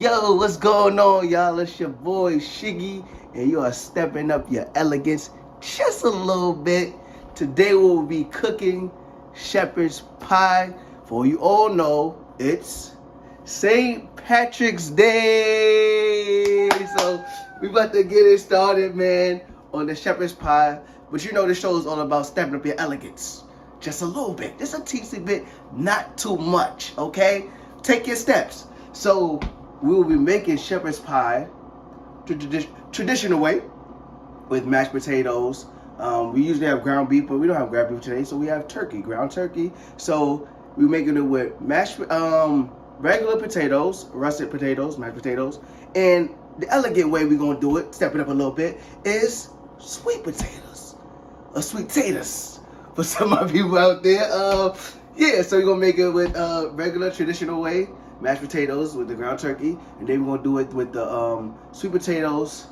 Yo, what's going on, y'all? It's your boy Shiggy, and you are stepping up your elegance just a little bit. Today we'll be cooking shepherd's pie. For you all know, it's St. Patrick's Day. So we about to get it started, man, on the shepherd's pie. But you know the show is all about stepping up your elegance. Just a little bit, just a teensy bit, not too much, okay? Take your steps. So we will be making shepherd's pie traditional way with mashed potatoes. We usually have ground beef, but we don't have ground beef today, so we have ground turkey. So we're making it with regular potatoes, russet potatoes, mashed potatoes, and the elegant way we're gonna do it, step it up a little bit, is sweet potatoes, or sweet taters for some of you out there. Yeah, so we're gonna make it with regular traditional way. Mashed potatoes with the ground turkey, and then we're gonna do it with the sweet potatoes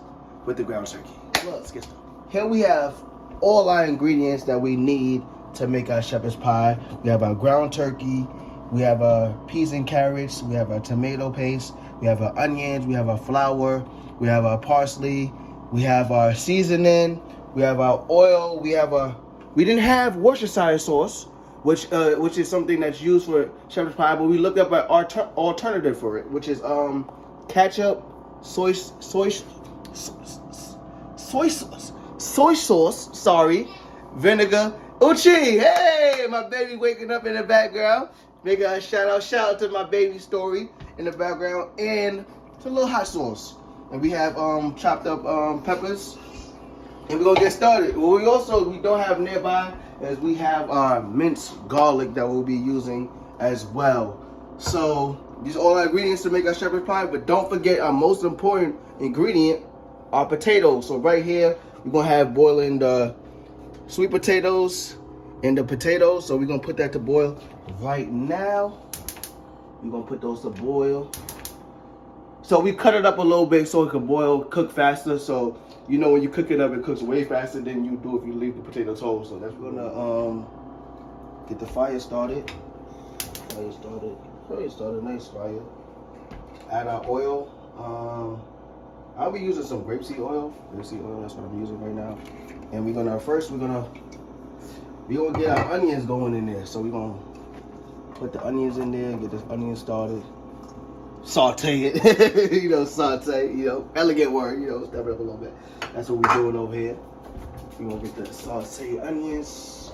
with the ground turkey. Well, let's get started. Here we have all our ingredients that we need to make our shepherd's pie. We have our ground turkey, we have our peas and carrots, we have our tomato paste, we have our onions, we have our flour, we have our parsley, we have our seasoning, we have our oil, we didn't have Worcestershire sauce, which is something that's used for shepherd's pie, but we looked up an alternative for it, which is ketchup, soy sauce, vinegar, uchi. Hey, my baby waking up in the background. Make a shout out to my baby Story in the background, and it's a little hot sauce. And we have chopped up peppers, and we're gonna get started. What we don't have nearby is we have our minced garlic that we'll be using as well. So these are all our ingredients to make our shepherd's pie, but don't forget our most important ingredient, our potatoes. So right here, we're gonna have boiling the sweet potatoes and the potatoes. So we're gonna put that to boil right now. We're gonna put those to boil. So we cut it up a little bit so it can cook faster. So you know when you cook it up, it cooks way faster than you do if you leave the potatoes whole. So that's gonna get the fire started. Nice fire. Add our oil. I'll be using some grapeseed oil. That's what I'm using right now. And we're gonna get our onions going in there. So we're gonna put the onions in there, get this onion started. Saute it, saute, elegant word, step it up a little bit. That's what we're doing over here. We're gonna get the sauteed onions,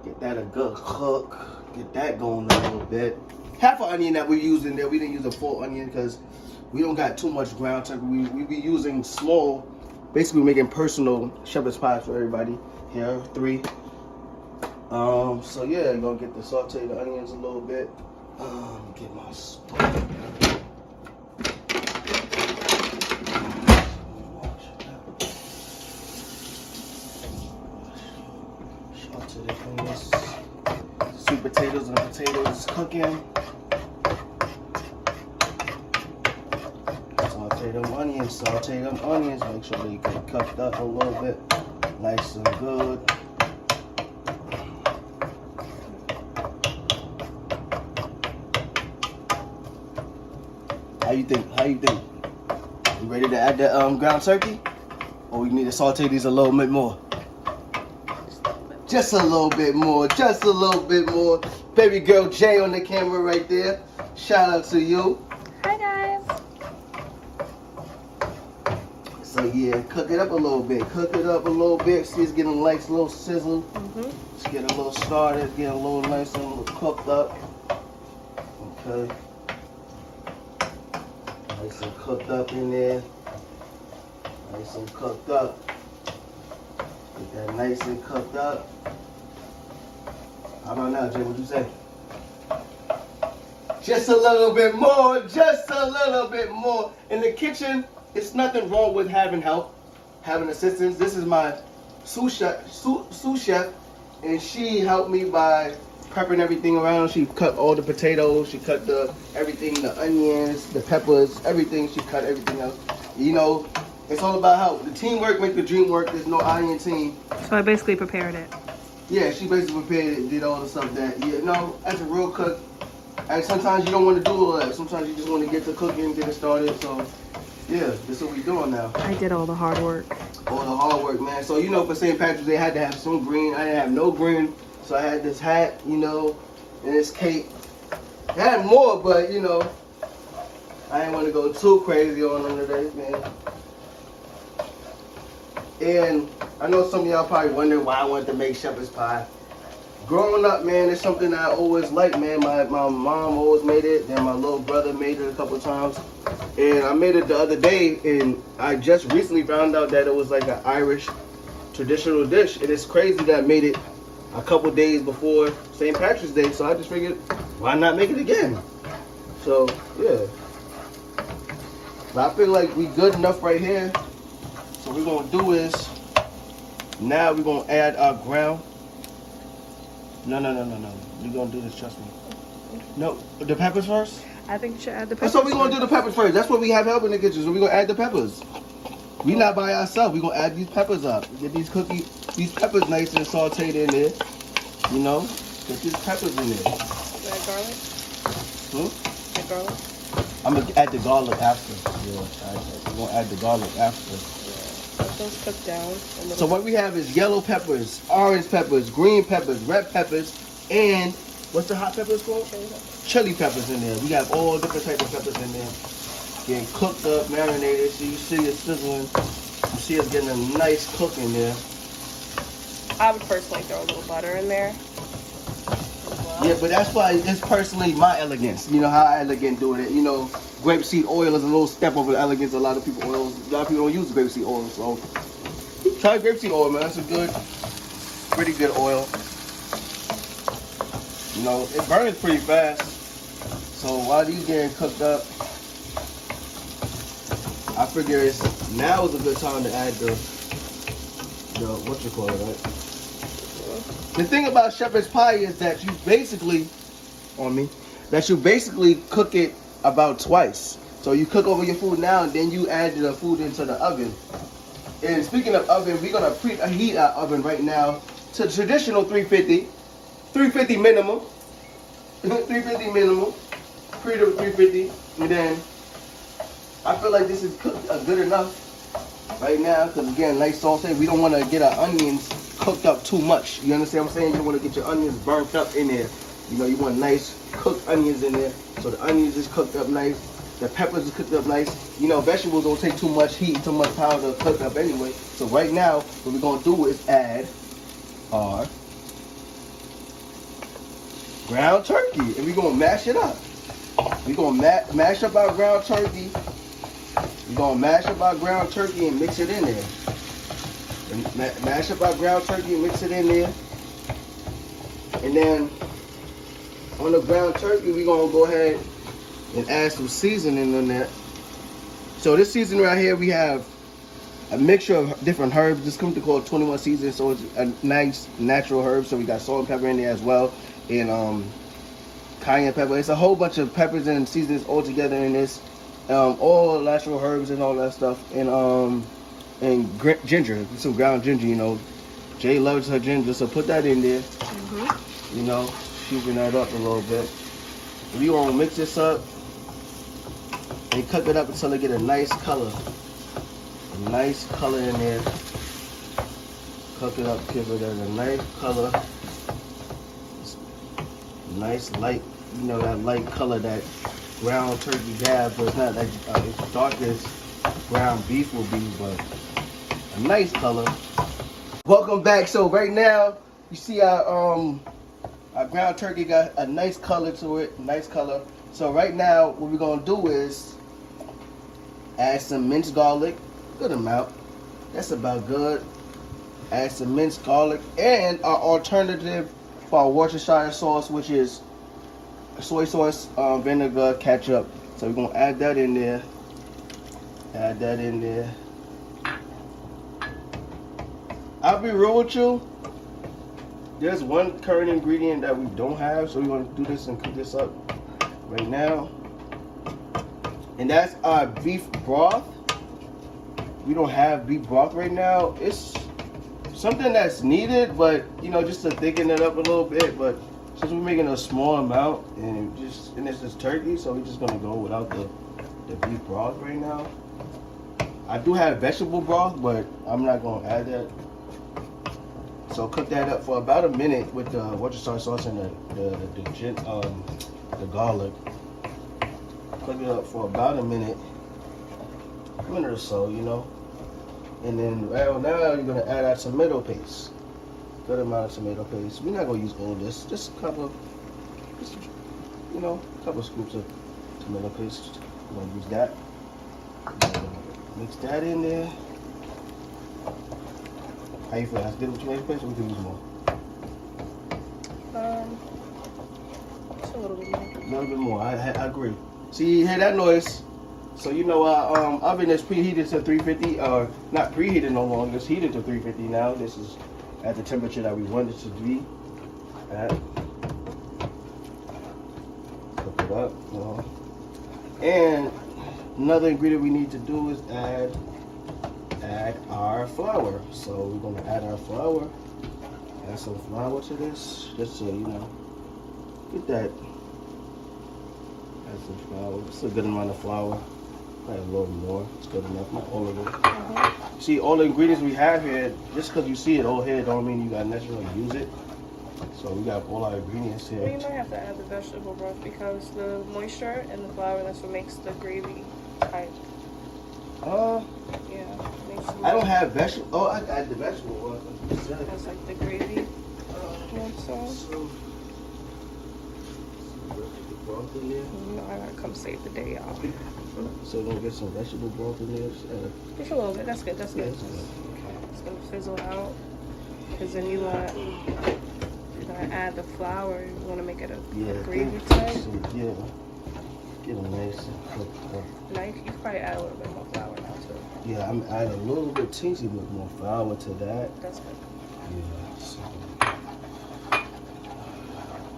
get that a good cook, get that going a little bit. Half an onion that we're using there, we didn't use a full onion because we don't got too much ground turkey. We be using small, basically making personal shepherd's pies for everybody. Here, 3. So yeah, you're gonna get the sauteed onions a little bit. Get my spoon. Sweet potatoes and the potatoes cooking. Saute them onions. Make sure they get cooked up a little bit, nice and good. How you think? You ready to add the ground turkey? Or we need to saute these a little bit more? Just a little bit more. Baby girl Jay on the camera right there. Shout out to you. Hi guys. So yeah, cook it up a little bit. See, it's getting a nice little sizzle. It's getting a little started, getting a little nice and a little cooked up. Okay. Nice and cooked up in there. Nice and cooked up. Get that nice and cooked up. How about now, Jay? What'd you say? Just a little bit more. In the kitchen, it's nothing wrong with having help, having assistance. This is my sous chef, and she helped me by prepping everything around. She cut all the potatoes, she cut everything, the onions, the peppers, everything. She cut everything else. It's all about help. The teamwork makes the dream work. There's no I in team. So I basically prepared it. Yeah, she basically prepared it, did all the stuff that, as a real cook, And sometimes you don't want to do all that. Sometimes you just want to get to cooking, get it started. So, yeah, this is what we're doing now. I did all the hard work. All the hard work, man. So, you know, for St. Patrick's Day, I had to have some green. I didn't have no green. So I had this hat, you know, and this cape. I had more, but, you know, I didn't want to go too crazy on them today, man. And I know some of y'all probably wondering why I wanted to make shepherd's pie. Growing up, man, it's something I always liked, man. My mom always made it, then my little brother made it a couple of times. And I made it the other day, and I just recently found out that it was like an Irish traditional dish. And it's crazy that I made it a couple days before St. Patrick's Day, so I just figured, why not make it again? So, yeah. But I feel like we good enough right here. So what we're gonna do is, now we're gonna add our ground. No. We're gonna do this, trust me. No, the peppers first? I think you should add the peppers. So we're gonna do the peppers first. That's what we have help in the kitchen, so we're gonna add the peppers. We not by ourselves. We're gonna add these peppers up. Get these peppers nice and sauteed in there. You know? Get these peppers in there. Add garlic? Add garlic? I'm gonna add the garlic after. Yeah, we're gonna add the garlic after. Yeah, let those cook down. So what we have is yellow peppers, orange peppers, green peppers, red peppers, and what's the hot peppers called? Chili peppers in there. We have all different types of peppers in there. Getting cooked up, marinated. So you see it sizzling. You see us getting a nice cook in there. I would personally throw a little butter in there. Well. Yeah, but that's why it's personally my Elegance. You know how Elegant doing it. You know, grapeseed oil is a little step over Elegance. A lot of people don't use grapeseed oil. So try grapeseed oil, man. That's a good, pretty good oil. You know, it burns pretty fast. So while these getting cooked up, I figure now is a good time to add the what you call it, right? The thing about shepherd's pie is that you basically cook it about twice. So you cook over your food now, and then you add the food into the oven. And speaking of oven, we're gonna preheat our oven right now to traditional 350 minimum, 350 minimum, preheat to 350, and then I feel like this is cooked good enough right now, because again, nice saute. We don't want to get our onions cooked up too much. You understand what I'm saying? You want to get your onions burnt up in there. You know, you want nice cooked onions in there. So the onions is cooked up nice. The peppers is cooked up nice. You know, vegetables don't take too much heat, too much power to cook up anyway. So right now, what we're going to do is add our ground turkey. And we're going to mash it up. We're going to mash up our ground turkey. We're going to mash up our ground turkey and mix it in there. And mash up our ground turkey and mix it in there. And then on the ground turkey, we're going to go ahead and add some seasoning in there. So this seasoning right here, we have a mixture of different herbs. This comes to called 21 seasoning, so it's a nice natural herb. So we got salt and pepper in there as well. And cayenne pepper. It's a whole bunch of peppers and seasonings all together in this. All natural herbs and all that stuff. And ginger, some ground ginger, you know. Jay loves her ginger, so put that in there. You know, season that up a little bit. We gonna mix this up and cook it up until it get a nice color. A nice color in there. Cook it up, give it a nice color. Nice light, you know, that light color that ground turkey have, but it's not like as dark as ground beef will be, but a nice color. Welcome back. So right now, you see our ground turkey got a nice color to it, nice color. So right now, what we're gonna do is add some minced garlic, good amount. That's about good. Add some minced garlic and our alternative for our Worcestershire sauce, which is soy sauce, vinegar, ketchup. So we're gonna add that in there. Add that in there. I'll be real with you. There's one current ingredient that we don't have, so we're gonna do this and cook this up right now. And that's our beef broth. We don't have beef broth right now. It's something that's needed, but you know, just to thicken it up a little bit, but since we're making a small amount and this is turkey, so we're just gonna go without the beef broth right now. I do have vegetable broth, but I'm not gonna add that. So cook that up for about a minute with the Worcestershire sauce and the garlic. Cook it up for about a minute or so, you know. And then right now you're gonna add our tomato paste. Good amount of tomato paste. We're not gonna use all this. Just a couple scoops of tomato paste. We're gonna use that. Mix that in there. How you feel? That's good with tomato paste, or we can use more? Just a little bit more. A little bit more. I agree. See, you hear that noise? So you know our oven is preheated to 350, or not preheated no longer. It's heated to 350 now. This is at the temperature that we want it to be at. Cook it up, you know. And another ingredient we need to do is add our flour. So we're gonna add our flour. Add some flour to this, just so you know. Get that. Add some flour. It's a good amount of flour. Add a little more. It's good enough. Not all of it. See, all the ingredients we have here, just because you see it all here, don't mean you gotta necessarily use it. So we got all our ingredients here. Well, you might have to add the vegetable broth because the moisture and the flour, that's what makes the gravy tight. Yeah. I don't have vegetable. Oh, I got the vegetable broth. That's like the gravy. So broth in there. You know, I gotta come save the day, y'all. So we're gonna get some vegetable broth in there. Just a little bit. That's good. That's good. Yeah, that's good. It's gonna fizzle out. Because then you're gonna add the flour. You wanna make it a gravy type. So, yeah. Get them nice and cooked up. Now you can probably add a little bit more flour now too. Yeah, I'm adding a little bit teensy bit more flour to that. That's good. Yeah. So.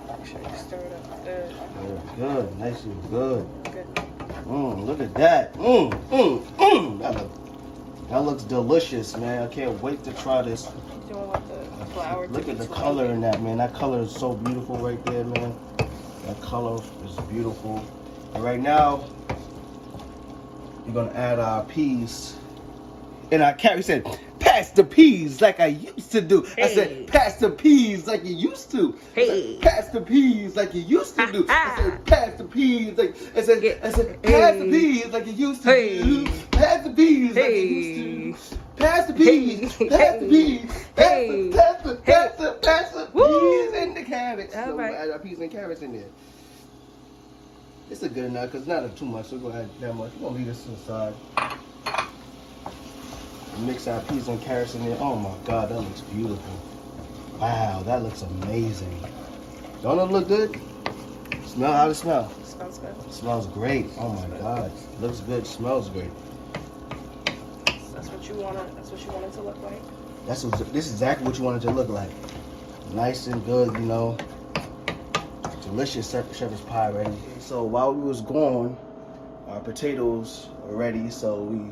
Make sure you stir it up good. Good. Nice and good. Good. Look at that. That looks delicious, man. I can't wait to try this. You don't want the flour to Look at the color in that, man. That color is so beautiful right there, man. That color is beautiful. And right now, we're gonna add our peas. And our carry said, pass the peas like I used to do. Hey. I said, pass the peas like you used to. Hey. I said, pass the peas like you used to do. I said, pass the peas like I said, pass the peas like you used to do. Pass the peas like you used to. Pass the peas, pass the peas, pass the peas and the carrots. So we're gonna add our peas and carrots in there. It's a good enough because not too much. So we're gonna add that much. We're gonna leave this to the side. Mix our peas and carrots in there. Oh my God, that looks beautiful. Wow, that looks amazing. Don't it look good? Smell how it smells. It smells good. It smells great. Oh my God, looks good. Smells great. That's what you want it to look like. This is exactly what you want it to look like. Nice and good, you know. Delicious shepherd's pie ready. So while we was gone, our potatoes are ready. So we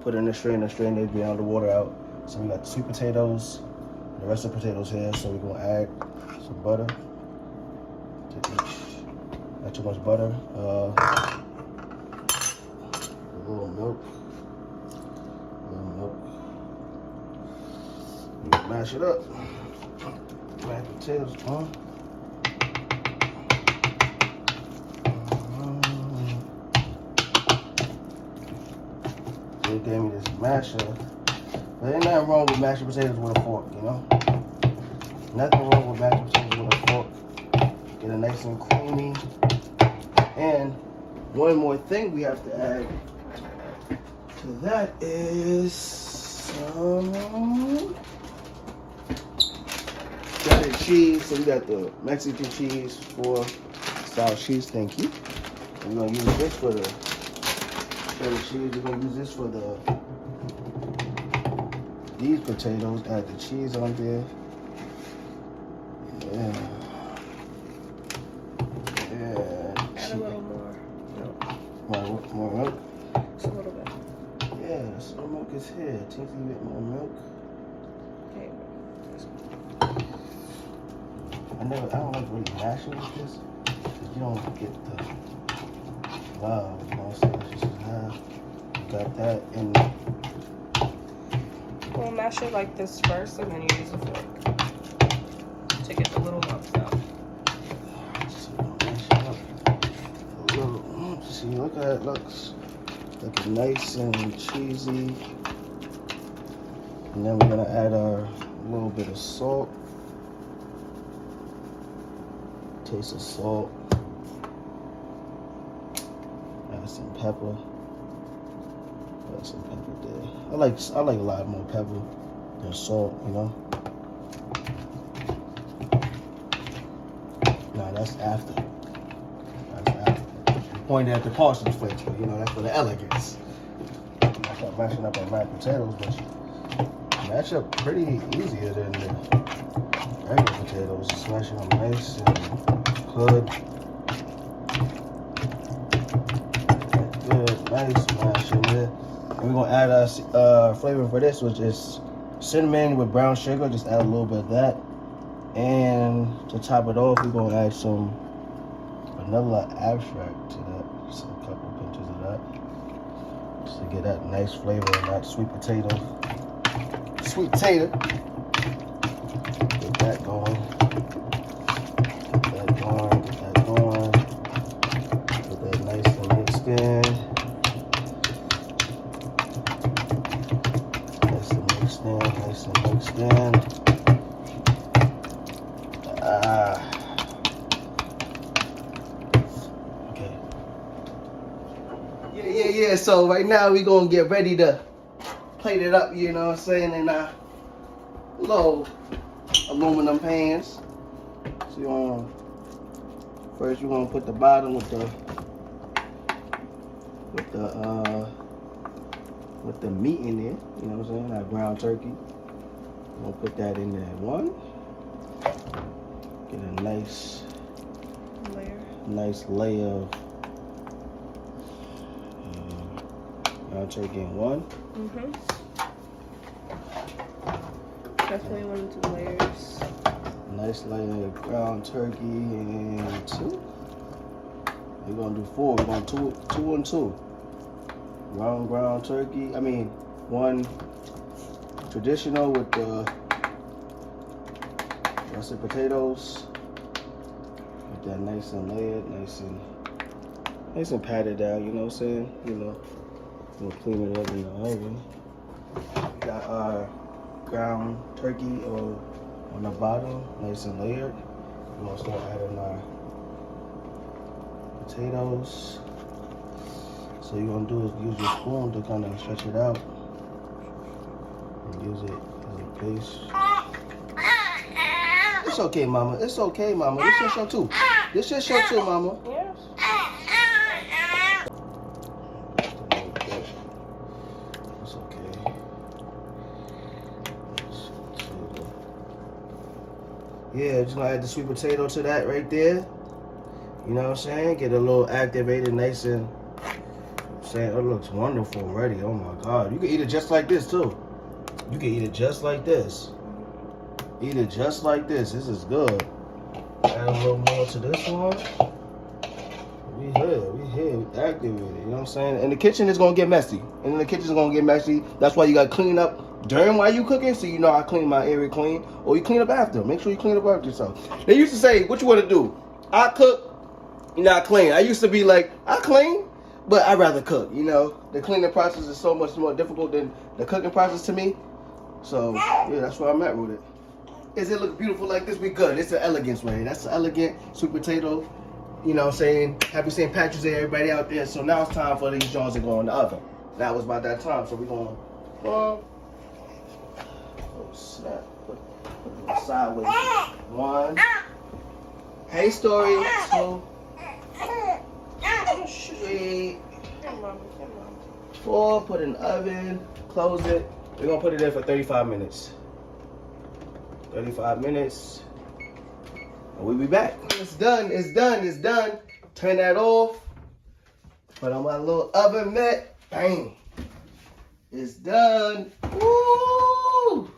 put in the strainer, they'd be on the water out. So we got the sweet potatoes, the rest of the potatoes here. So we're gonna add some butter to each. Not too much butter. A little milk. Mash it up. Mashed potatoes on. They gave me this masher. There ain't nothing wrong with mashing potatoes with a fork, you know? Nothing wrong with mashing potatoes with a fork. Get it nice and creamy. And one more thing we have to add to that is some shredded cheese. So we got the Mexican cheese for sour cheese, thank you. And we're gonna use this for the shredded cheese. We're gonna use this for these potatoes. Add the cheese on there. Yeah. Add a little more milk. More milk? Just a little bit. Yeah, some milk is here. Teensy bit more milk. Okay. I don't like really mashing with this. You don't get the wow, you know what I'm saying? Just you got that in. We'll mash it like this first, and then you use a fork to get the little lumps out. So mash it up a little. See, look at it. Looks nice and cheesy. And then we're gonna add our little bit of salt. Taste of salt. Add some pepper. Add some pepper there. I like a lot more pepper than salt, you know. No, that's after. Pointed at the parsons flavor, you know, that's for the elegance. I start mashing up our mashed potatoes, but you mash up pretty easier than the regular potatoes. Just smashing them nice and good. Good, nice mashing there. And we're gonna add our flavor for this, which is cinnamon with brown sugar. Just add a little bit of that. And to top it off, we're gonna add some vanilla extract to that. Just a couple pinches of that. Just to get that nice flavor in that sweet potato. Sweet potato. Get that going. Get that going. Get that going. Get that nice and mixed in. Nice and mixed in. Nice and mixed in. Okay. Yeah. So right now we're gonna get ready to plate it up, you know what I'm saying, in little aluminum pans. So first you want to put the bottom with the meat in there, you know what I'm saying, that ground turkey. I'm gonna put that in there. One. Get a nice layer of ground turkey in one. Definitely want to do layers. Nice layer of ground turkey and two. We're gonna do four. We're gonna do two and two. Ground turkey. I mean, one traditional with the russet potatoes. Get that nice and layered, nice and patted down. You know what I'm saying? You know, we'll clean it up in the oven. We got our ground turkey on the bottom, nice and layered. We're gonna start adding our potatoes. So you're gonna do is use your spoon to kind of stretch it out and use it as a base. It's okay, mama. It's okay, mama. This your show too. This your show too, mama. Yes. It's okay. Yeah, just gonna add the sweet potato to that right there. You know what I'm saying? Get a little activated, nice and saying it looks wonderful already. Oh my God. You can eat it just like this too. You can eat it just like this. Eat it just like this. This is good. Add a little more to this one. We here, activated. You know what I'm saying? And the kitchen is gonna get messy. That's why you gotta clean up during while you cooking. So you know I clean my area clean, or you clean up after. Make sure you clean up after yourself. They used to say, "What you want to do? I cook, you not clean." I used to be like, I clean, but I'd rather cook. You know, the cleaning process is so much more difficult than the cooking process to me. So yeah, that's where I'm at with it. Is it look beautiful like this? We good. It's an Elegance way. That's an elegant sweet potato. You know what I'm saying? Happy St. Patrick's Day, everybody out there. So now it's time for these joints to go in the oven. Now it's about that time. So we're going to, oh snap. Put it sideways. One. Hey, Story. Two. Three. 4. Put it in the oven. Close it. We're going to put it in for 35 minutes. 35 minutes. And we'll be back. It's done. Turn that off. Put on my little oven mitt. Bang. It's done. Woo!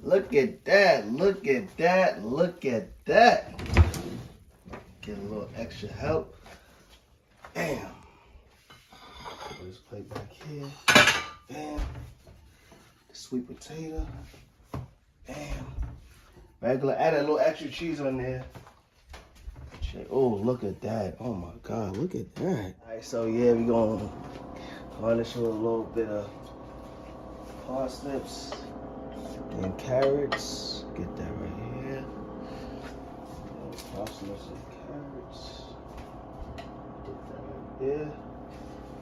Look at that. Look at that. Look at that. Get a little extra help. Bam. Put this plate back here. Bam. The sweet potato. Bam. Regular. Add a little extra cheese on there. Oh, look at that. Oh my God, look at that. All right, so yeah, we're gonna garnish with a little bit of parsnips and carrots. Get that right here. Parsnips and carrots. Get that right there.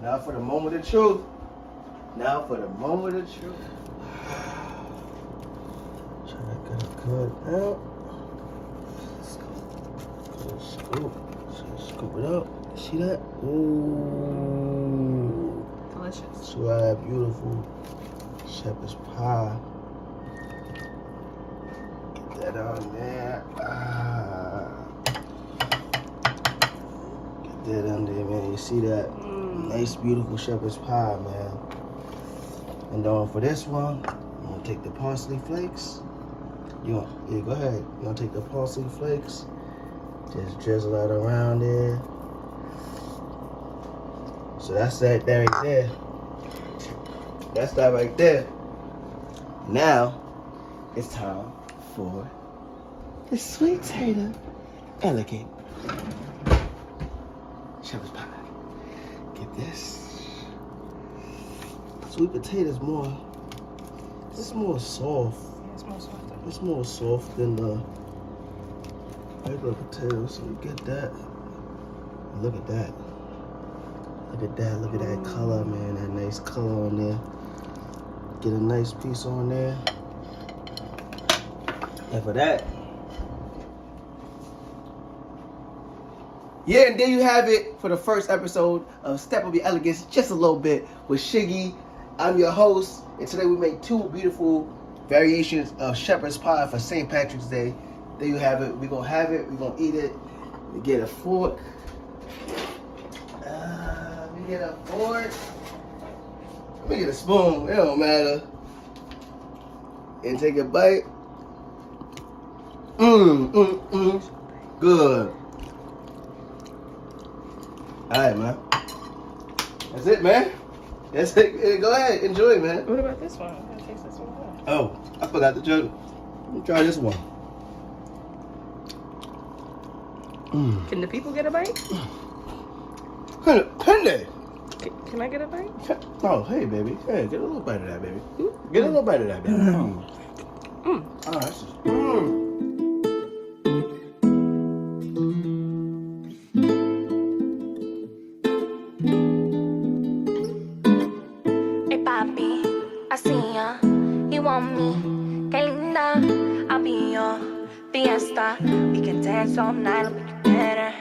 Now for the moment of truth. Now for the moment of truth. Try to get it good out. Scoop it up. See that? Ooh. Delicious. So that beautiful shepherd's pie. Get that on there. Get that on there, man. You see that? Nice, beautiful shepherd's pie, man. And for this one, I'm gonna take the parsley flakes. Yeah, go ahead. You're gonna take the parsley flakes. Just drizzle that around there. So that's that right there. That's that right there. Now, it's time for the sweet potato elegant shepherd's pie. Get this. Sweet potato is more, it's more soft. Yeah, it's more soft. It's more soft than the regular potato, so you get that. Look at that. Look at that. Look at that color, man. That nice color on there. Get a nice piece on there. And for that. Yeah, and there you have it for the first episode of Step Up Your Elegance, just a little bit with Shiggy. I'm your host, and today we made two beautiful variations of shepherd's pie for St. Patrick's Day. There you have it. We're going to have it. We're going to eat it. We get a fork. Let me get a fork. Let me get a spoon. It don't matter. And take a bite. Good. All right, man. That's it, man. That's it. Go ahead. Enjoy, man. What about this one? I'll taste this one. Oh, I forgot to try. Let me try this one. Can the people get a bite? Penny. Can I get a bite? Oh, hey, baby. Hey, get a little bite of that, baby. Get a little bite of that, baby. Oh, that's just... Hey, papi, así, you want me? Que linda, I'll be your fiesta. We can dance all night, we can better.